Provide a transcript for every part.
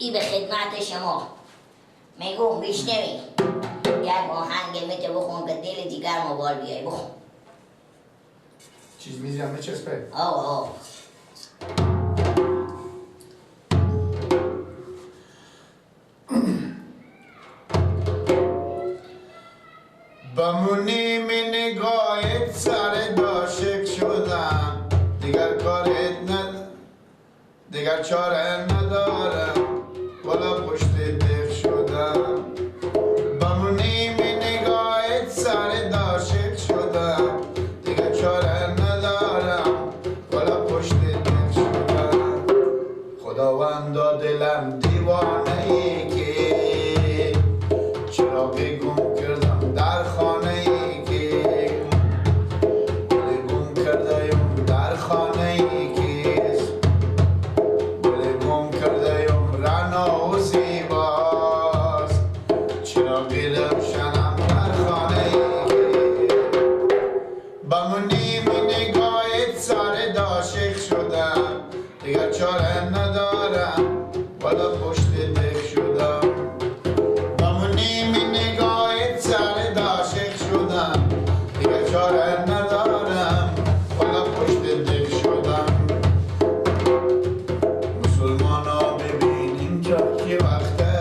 دوستی به خدمت شما. میگم میشنوی یک آهنگ میته بخون که دل جگر مبال بیای بخون. چیز میزیم بچسبه؟ آه بمونی من نگاهت سر داشک شدم دیگر کارت دیگر چاره ندارم بالا پشت دق شدم بمونی من نگاهت سر داشک شدم دیگر چاره ندارم بالا پشت دق شدم خداوندا دلم دیوانه ای که چراغی گم کردم در خانه ای که دل گم کردم در خانه ای که دل گم کردم رنا و زیباست چراغی روشنم در خانه ای که بمونی من نگاهت سر داشق شدم دیگر چاره ندارم بالا پشت دق شدم بمونی من نگاهت سر داشق شدم دیگر چاره ندارم بالا پشت دق شدم مسلمانا ببینیم که وقته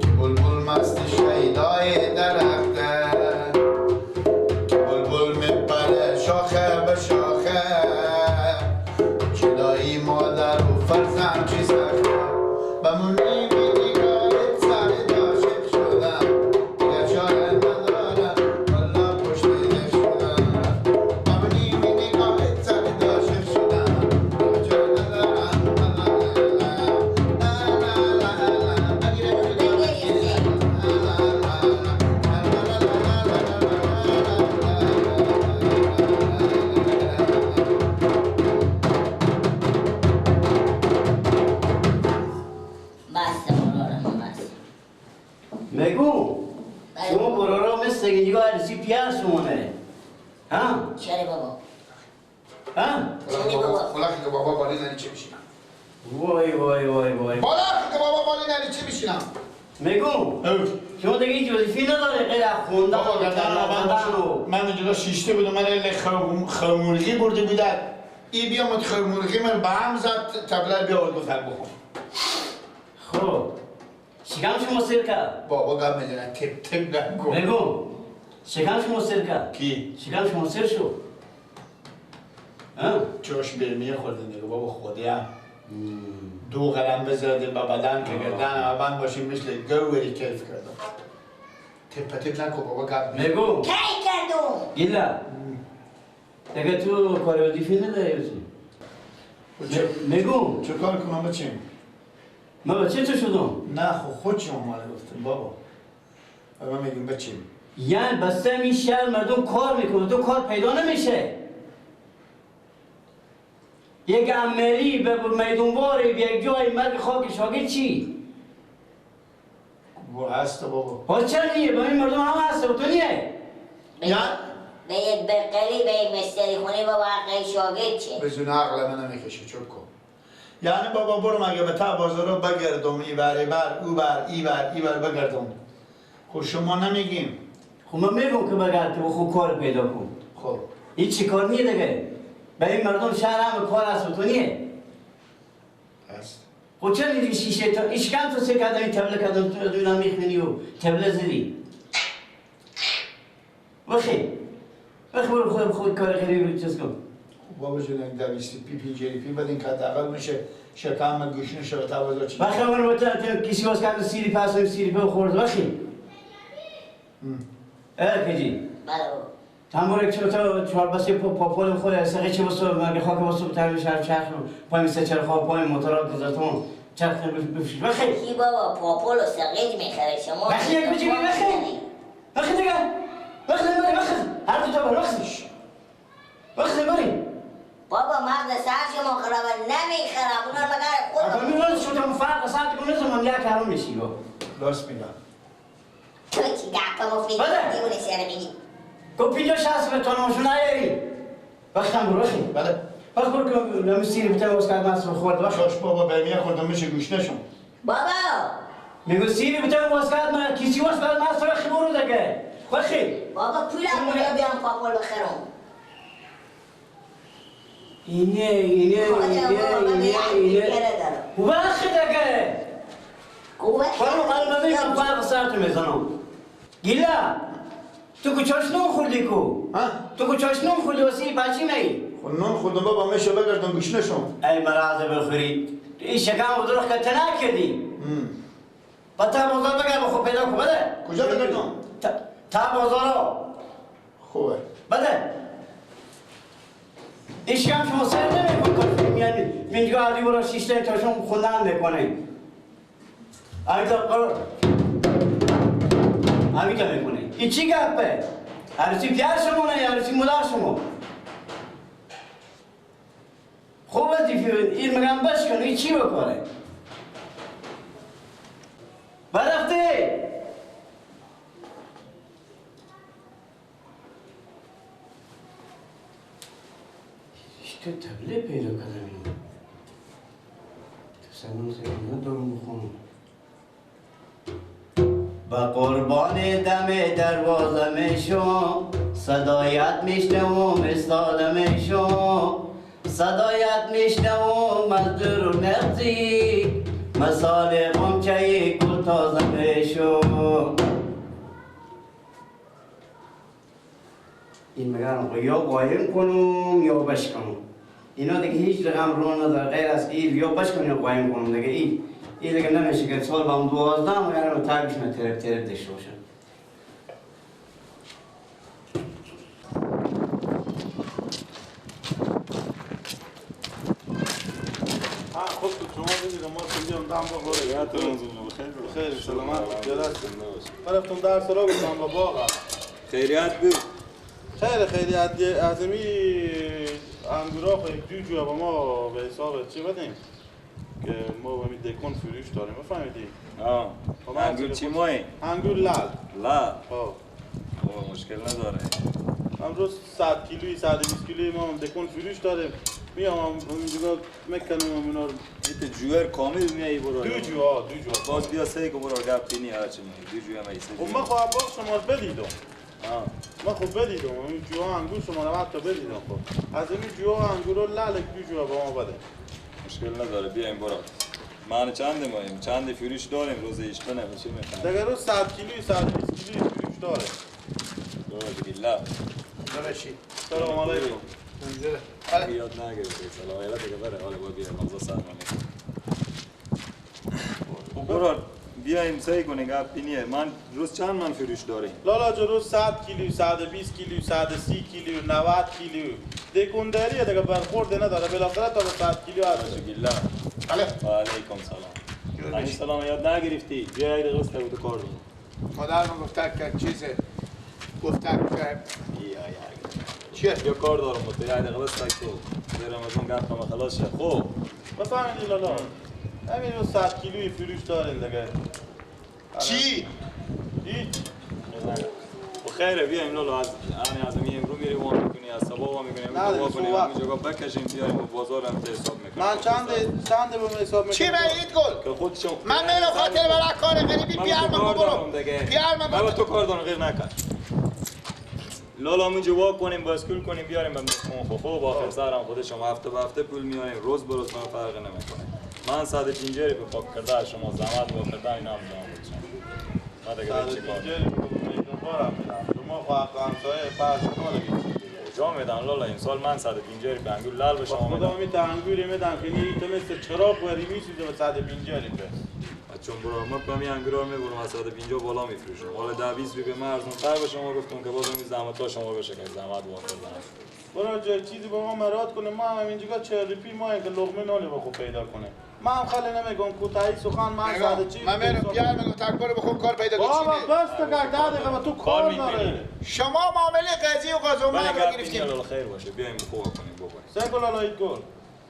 که بلبل مست شیدای درخته که بلبل میپره شاخه به شاخه جدایی مادر و فرزند چی سخته بمونی من نگاهت سر داشق شدم دیگر چاره ندارم والا پشت دق شدم بمونی من نگاهت سر داشق شدم دیگر چاره ندارم بسته برارم بسته. میگو شما برارا مثل نگاه عرصی پیار شمانه ها؟ چرا بابا؟ ها؟ بالا که بابا بالی نری چه بشینم وای وای وای وای بالا که بابا بالی نری چه بشینم میگو شما دیگه هیچ وظیفه‌ای نداره غیر از خوندن بابا و گردن کردن و من اونجا شیشته بودم من اله خمورغی برده بودن ای بیا مت خمورغی من به هم زد تبله بیا اول بفر بخون خب شکم شما سیر کرد بابا گم میدونن تپ تپ نگو میگو شکم شما سیر کرد کی؟ شکم شما سیر شد ها؟ جاش برمیه خورده نگو بابا خودیم دو قلم بزرده با بدن که گردن من باشیم مثل گوری کیف کردم تپ تپ نکو بابا گم میگو کی کردم؟ گیلا دیگه تو کار وظیفه‌ای نداری میگو چه کار کنم بچیم؟ من بچه تو شدم نه خود شما ماله گفتم بابا من میگیم بچیم یعنی بسته این شهر مردم کار میکنه تو کار پیدا نمیشه یک عملی به میدونواری به یک جای مرگ خاک شاگرد چی؟ و هست بابا ها چرا نیه؟ به این مردم هم هست و تو نیه؟ به یک بقلی به یک مستری خونی با واقعی شاگرد چه؟ بزن عقل من نمیکشه چوب کن یعنی بابا برو مگه به تا بازارو بگردم ای بر او بر ای بر بگردم خب شما نمیگیم خب من میگم که بگرد تو خود کار پیدا کن خب این چی کار نیه دیگه؟ به این مردم شهر هم کار هست و تو نیه؟ هست خب چرا نیدی شیشه تا اشکم تو سه کردم این تبله کردم تو دونم میخونی و تبله زدی بخی برو خود کار غیری رو چیز کن بابا جون این دویستی پی جریپی بدین که حداقل میشه شکم گوشن شو تا بازار چی بخی من کسی باز کرد سیری پس و سیری پا خورد بخی کجی بله تنبور یک چهار بسی پاپول خود سقی چه بسو مرگ خاک بسو بتر شهر چرخ پای میسه چرخ پای موتورات دزاتون چرخ بفشید بخی کی بابا پاپول و سقیج میخره شما بخی یک بچگی بخی دیگه بخی هر دو تا بر بخی بری بابا مغز سر شما خرابه نمیخرم اونا مگر خود اما میرون شما فرق ساعت کنه زمان یک کارو میشی رو راست میگم تو چی گپ مفید دیونه سر میگی کو 50-60 به تون ماشون نیاری وقتم برو بخی بله بخور که نمی‌سیری بتونم واسه کار مصرف خورد بخور. شاش بابا برمیه خوردم میشه گوشتشون. بابا میگو سیری بتونم واسه کار من کسی واسه کار مصرف خورد دیگه. خوشی. بابا پولم بیا بیام پاپول بخرم. اینه. وقت دیگه. خانم من میگم فرق سرت میزنم. گیلا تو که چاشنون خوردی کو؟ ها؟ تو که چاشنون خوردی واسه بچی می؟ خب نون خوردم بابا میشه بگردم گوشتشون. ای مرازه بخوری. این شکم رو درخت تنها کردی. با تا بازار بگرد بخور پیدا کن بده. کجا بگردم؟ تا بازارو. خوبه. بده. این شکم شما سر نمیکن کار میانی. منجا عادی برو شیشته تاشون خوندن میکنه. آیدا قرار. همین میکنه. این چی گپه؟ عروسی پیار شما نه عروسی مادر شما. خوب این میگم بس کن این چی بکنه؟ برفته. تو تبله پیدا کردم اینو. تسلیم سیدنا دارم بخونم. با قربان دم دروازه میشم صدایت میشنوم استاده میشم صدایت میشنوم از دور و نزدیک مثال غنچه گل تازه میشم. این میگن یا قایم کنم یا بش کنم. اینا دیگه هیچ رقم رو نداره غیر از این یا بش کنم یا قایم کنم دیگه این دیگه نمیشه که سال با هم 12 میگن رو ترکش من ترپ داشته باشم. خب شما بگید ما اینجا دام بخوره یا تو بخیر سلامت جلسه رفتم درس را گفتم با باغ خیریت بود. خیریت از می انگورا خو یک جو با ما به حساب چی بدیم که ما با می دکون فروش داریم بفهمیدی؟ انگور چی مایی؟ انگور لال لا خب مشکل نداره. امروز 100 کیلویی 120 کیلویی ما دکون فروش داریم میام اونجا میکنم اینا رو ایت جوهر کامل میایی برو. دو جو باز بیا سعی کن برو گپ پینی هرچی میگی دو جوه میسه. خب من خواهم باز شما بدیدم من خب بدیدم این جوها انگور شما رو حتی بدیدم خب از این جوها انگور رو لال دو جوها با ما بده مشکل نداره بیایم برو. من چند ماییم چند فروش داریم روز ایشتنه چی میخوام. دیگه روز 100 کیلویی 120 کیلویی فروش داره. درست لا. درشی. سلام علیکم. یاد نگرفتی سلام علیکم دیگه بره حالا باید بیایم مغازه سر من. برو بیایم سعی کنیم گپ پینیه. من روز چند من فروش داریم؟ لالا جو روز 100 کیلو 120 کیلو 130 کیلو 90 کیلو دکوندریه دیگه برخورد نداره بالاخره تا به 100 کیلو هست. گیلا. بله. و علیکم سلام. این سلام یاد نگرفتی؟ بیا یک دقیقه بود کار دارم. مادر من گفته که چیزه گفته که چیه؟ یا کار دارم با تو یک دقیقه بس تک تو برم از اون گپ کنم خلاص شه. خب بفهمیدی لالا همین روز 100 کیلویی فروش داریم دیگه چی؟ هیچ خیره بیایم لالا از می امرو میریم وام میکنی از صبح وام میکنیم وام کنیم همینجا بکشیم بیاریم و بازار هم حساب میکنیم. من چند به حساب میکنم چی برید گل؟ که خودشون من میرم خاطر برای کار غریبی پیار من برو پیار من برو تو کار دارم غیر نکن. لالا من جواب کنیم باسکول کنیم بیاریم بهم خوب آخر سرم خود شما هفته به هفته پول میاریم روز به روز من فرق نمیکنه. من 150 رو پاک کرده شما زحمت و کردن اینا هم زحمت بشه. من دیگه چی کار شما خواهد همسایه پاش کنه جا میدن لالا این سال من 150 به انگور لال به شما میدم. خدا می انگوری میدن که این تو مثل چراغ وری میسوزه به 150 روپیه. چون برو ما کمی انگورا میبرم از 150 بالا میفروشم. حالا 10 20 روپیه من ارزون تر به شما گفتم که بازم این زحمت ها شما بشه که زحمت واقع دارم. برو جای چیزی با ما مراد کنه ما هم اینجا 40 روپیه ما که لقمه نالی با خود پیدا کنه. ما هم خالی نمیگم کوتاهی سخن من ساده چیز. من میرم پیار میگم تک برو بخون کار پیدا کنی. بابا بس تا که دقیقه تو کار داره. شما معامله قضیه و قضا ما رو گرفتیم. لالا خیر باشه بیایم خوب کنیم بکنیم. سه گل الهی گل.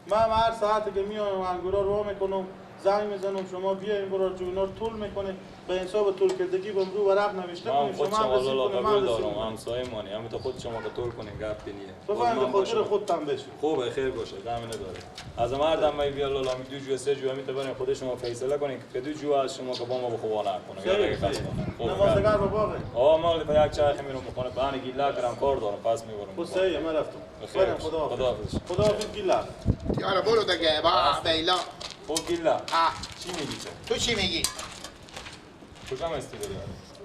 من هر ساعتی که میام انگورا رو میکنم زنگ میزنم شما بیاین برو جو اینا رو طول میکنه به حساب طول کردگی به رو ورق نوشته من کنیم خود شما هم شما رسید لالا کنیم من قبول رسید دارم کنم همسایه مانی همین تو خود شما که طول کنین گپ نیه بفهم به خاطر خودتان بشین خوبه خیر باشه غمی نداره از مردم می بیا لالا می دو جو سه جو همین برین خود شما فیصله کنین که دو جو از شما که با ما بخوانه کنه یا دیگه کس کنه نمازدگر به باغه ما یک چرخ میرم میکنه بهانه گیلا کردم کار دارم پس میبرم خود صحیحه من رفتم خیر برم خداحافظ خداحافظ گیلا یارا برو دیگه با بیلا خب گیلا آه چی میگی تو چی میگی؟ کجا مستی داری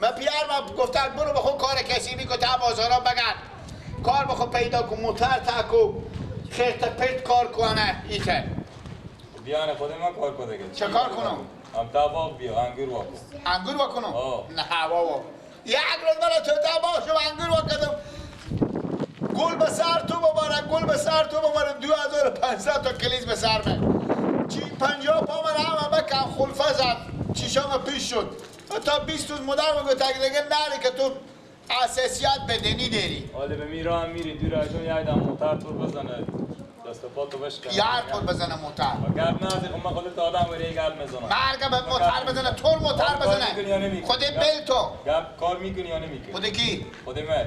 من پیار ما گفتن برو بخون کار کسی میکن تا بازارا بگرد کار بخون پیدا کن موتر تاکو خیرت پرت کار کنه ایتر بیانه خود ما کار کنه چه کار کنم؟ هم تاباق بیا انگور واکو انگور بکنم؟ آه. نه بابا یک روز من تو تا باشم انگور بکنم گل به سر تو ببارم گل به سر تو ببارم 2500 تا کلیز به سر من چی 50 پا من همه بکن خلفه زد چیشام پیش شد تا 20 روز مدر بگو تک دیگه نری که تو اساسیات بدنی داری حالا به میرا هم میری دور ایشون یه ایدم موتر تور بزنه دست پا تو بشکنه یار خود بزنه موتر گرد نازی خب من خودت آدم وری گرد میزنم مرگه به موتر بزنه طول موتر بزنه خود بل تو کار میکنی یا نمیکنی خود کی؟ خود من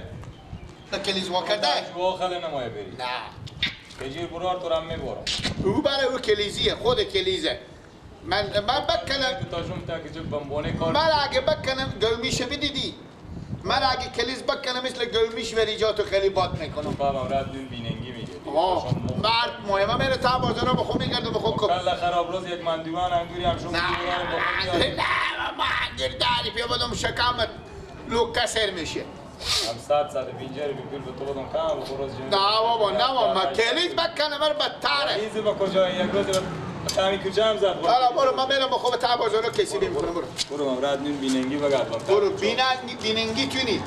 تو کلیز وا کرده؟ شو خاله نمایه بری نه کجیر برار تو هم میبرم او برای او کلیزیه خود کلیزه من بکنم تو تاجم تا که جو بمبونه کار من اگه بکنم گلمیشه میدیدی من اگه کلیز بکنم مثل گلمیش وری جا تو خیلی باد میکنم بابا رات نون بیننگی میگه مرد مهمه میره تا بازارا بخون میگرده بخون کن کلا خراب روز یک مندوان انگوری هم شما نه میگیرن ما انگیر داری پیا بدم شکامت لوکا سر میشه هم 150 بی پول به تو بدم کام و خروج جن نه بابا نه بابا من کلیز بکنم من بدتره ایزی با کجا یک روز تامی کجا هم زد حالا برو من میرم بخون تا بازارا کسی نمیکنم برو من رات نون بیننگی بگردم برو بیننگی تو نی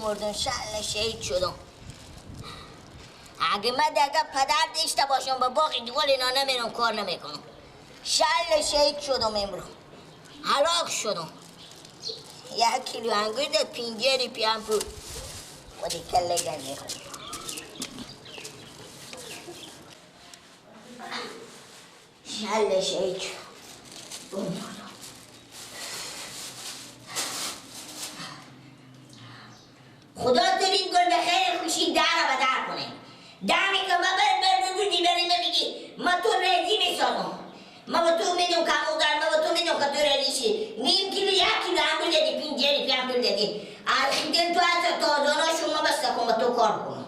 مردم شل شهید شدم. اگه پدر داشته باشم به باقی دیگل اینا نمیرم کار نمیکنم. شل شهید شدم امرو. هلاک شدم. 1 کیلو انگور ده پینجری پیام پول. ودی کله گنجه خود. شل شهید شدم. خدا ترین گل به خیر خوشی در و بدر کنه. دمی که ما بردودی بریم بگی ما تو ریزی میسازم. ما با تو میدونم کمو دارم، ما با تو میدونم که تو ریزیشی. 0.5 کیلو 1 کیلو انگور دادی، پینجری پیام پول دادی. الخیدل تو از تازاناشون ما بسته کن با تو کار کنم.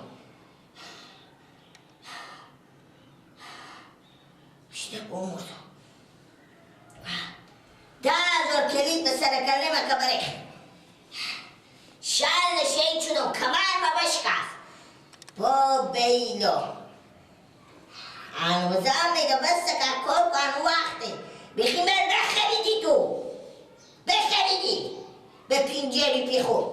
بیشتر بمرد. 10,000 کلید به سر کلمه که بره. شل شهید شدم کمر ما بشکست. با بیلا هنوزم میگه بسته که کار کن وقتی بخیمر بخریدی تو بخریدی به پینجری پی خود.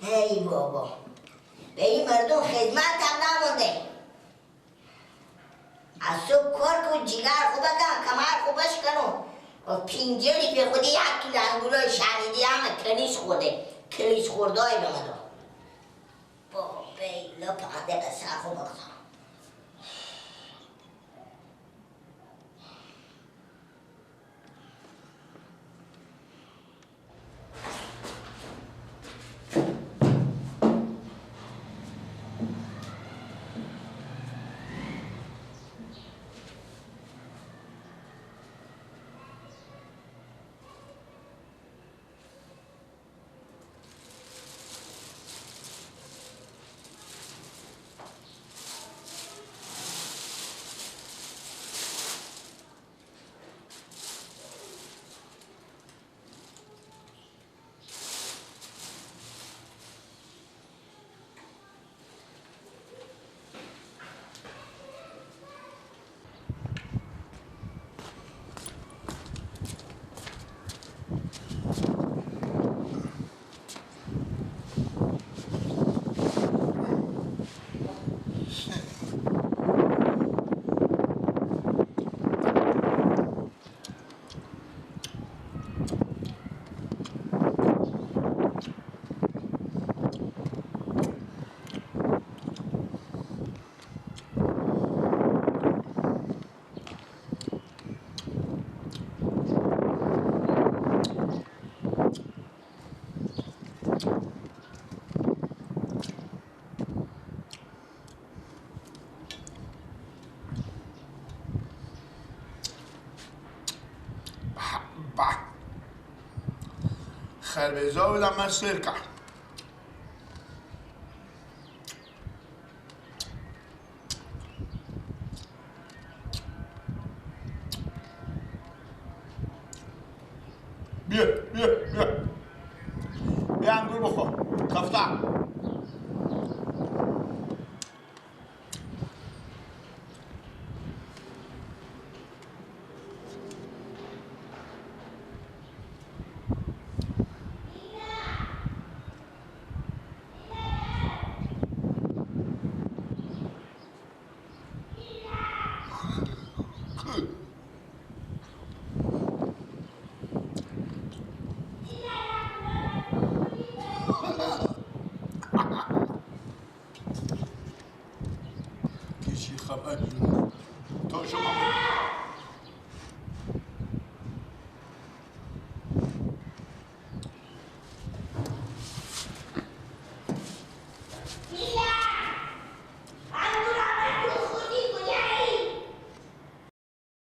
ای بابا به این مردم خدمت هم نمونده. از صبح کار کن جگر خوبه کن کمر خوبش کنم و پینجری پی خودی 1 کیلو انگورای شنیدی همه کلیش خورده کلیش خوردای به من دار. با بیلا پنده به صرف و بگذارم. خربزا بدم من سرکه بیا بیا انگور بخور کفتم. خبر تا شما